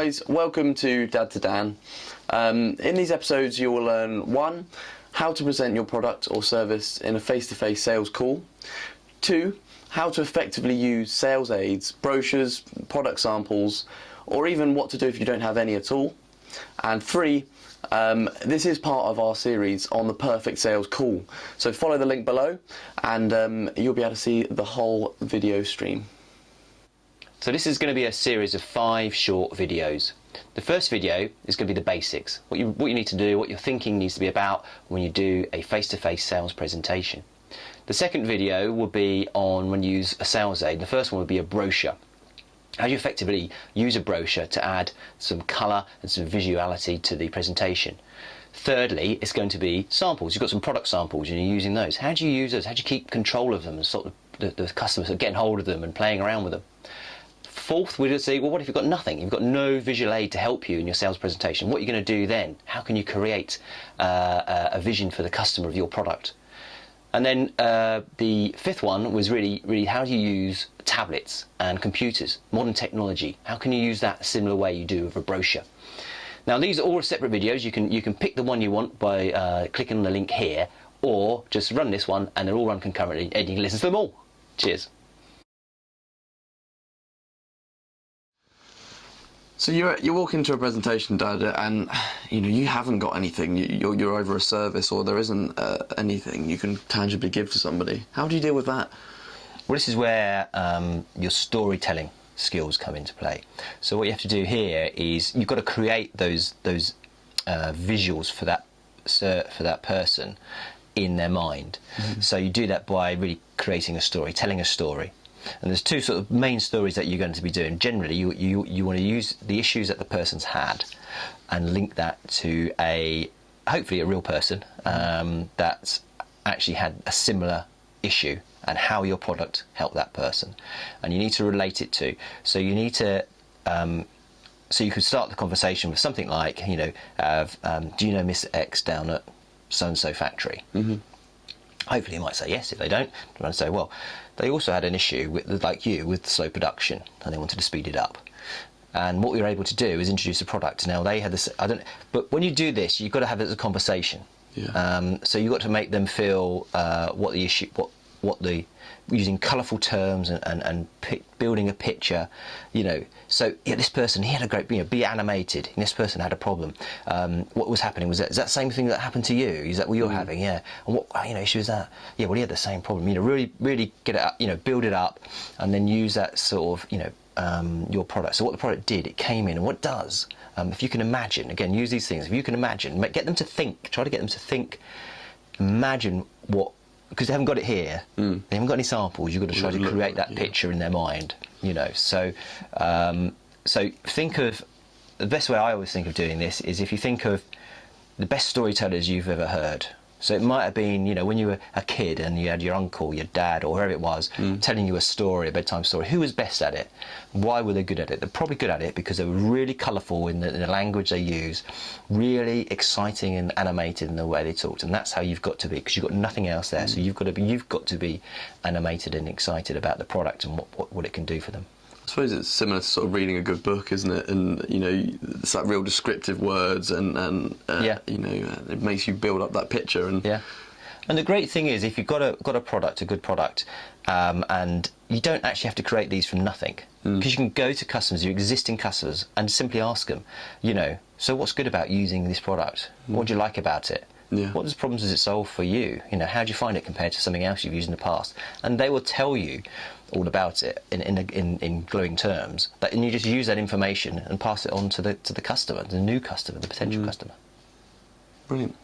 guys, welcome to Dad to Dan. In these episodes you will learn 1. How to present your product or service in a face-to-face sales call. 2. How to effectively use sales aids, brochures, product samples, or even what to do if you don't have any at all. And 3. This is part of our series on the perfect sales call. So follow the link below and you'll be able to see the whole video stream. So this is going to be a series of 5 short videos. The first video is going to be the basics, what you need to do, what your thinking needs to be about when you do a face-to-face sales presentation. The second video will be on when you use a sales aid. The first one will be a brochure. How do you effectively use a brochure to add some colour and some visuality to the presentation? Thirdly, it's going to be samples. You've got some product samples and you're using those. How do you use those? How do you keep control of them and sort of the customers are getting hold of them and playing around with them? Fourth, we're going to say, well, what if you've got nothing? You've got no visual aid to help you in your sales presentation. What are you going to do then? How can you create a vision for the customer of your product? And then the fifth one was really how do you use tablets and computers, modern technology? How can you use that a similar way you do with a brochure? Now these are all separate videos. You can pick the one you want by clicking on the link here, or just run this one and they're all run concurrently and you can listen to them all. Cheers. So you walk into a presentation, Dad, and you haven't got anything. You're over a service, or there isn't anything you can tangibly give to somebody. How do you deal with that? Well, this is where your storytelling skills come into play. So what you have to do here is you've got to create those visuals for that person in their mind. Mm-hmm. So you do that by really creating a story, telling a story. And there's 2 sort of main stories that you're going to be doing. Generally, you want to use the issues that the person's had and link that to hopefully a real person that's actually had a similar issue and how your product helped that person. And you need to relate it to. So you need to. So you could start the conversation with something like, do you know Miss X down at so-and-so factory? Mm-hmm. Hopefully you might say yes. If they don't, you might say, well, they also had an issue with slow production and they wanted to speed it up. And what we were able to do is introduce a product. Now they had this, but when you do this, you've got to have it as a conversation. Yeah. So you've got to make them feel what the issue, using colourful terms and building a picture, So yeah, this person, he had a great, be animated. And this person had a problem. What was happening was that, is that same thing that happened to you? Is that what you're having? Yeah. And what issue is that? Yeah. Well, he had the same problem. Really get it up. Build it up, and then use that sort of your product. So what the product did, it came in, and what it does. If you can imagine, again, use these things. If you can imagine, get them to think. Try to get them to think. Imagine what. Because they haven't got it here, they haven't got any samples. You've got to try to create that picture in their mind, So, so think of the best way I always think of doing this is if you think of the best storytellers you've ever heard. So it might have been, when you were a kid and you had your uncle, your dad, or whoever it was, telling you a story, a bedtime story. Who was best at it? Why were they good at it? They're probably good at it because they were really colourful in the language they use, really exciting and animated in the way they talked, and that's how you've got to be, because you've got nothing else there. So you've got to be animated and excited about the product and what it can do for them. I suppose it's similar to sort of reading a good book, isn't it? And it's like real descriptive words, and it makes you build up that picture. And yeah. And the great thing is, if you've got a product, a good product, and you don't actually have to create these from nothing, because you can go to customers, your existing customers, and simply ask them, so what's good about using this product? What do you like about it? Yeah. What problems does it solve for you? How do you find it compared to something else you've used in the past? And they will tell you all about it in glowing terms. And you just use that information and pass it on to the customer, the new customer, the potential customer. Brilliant.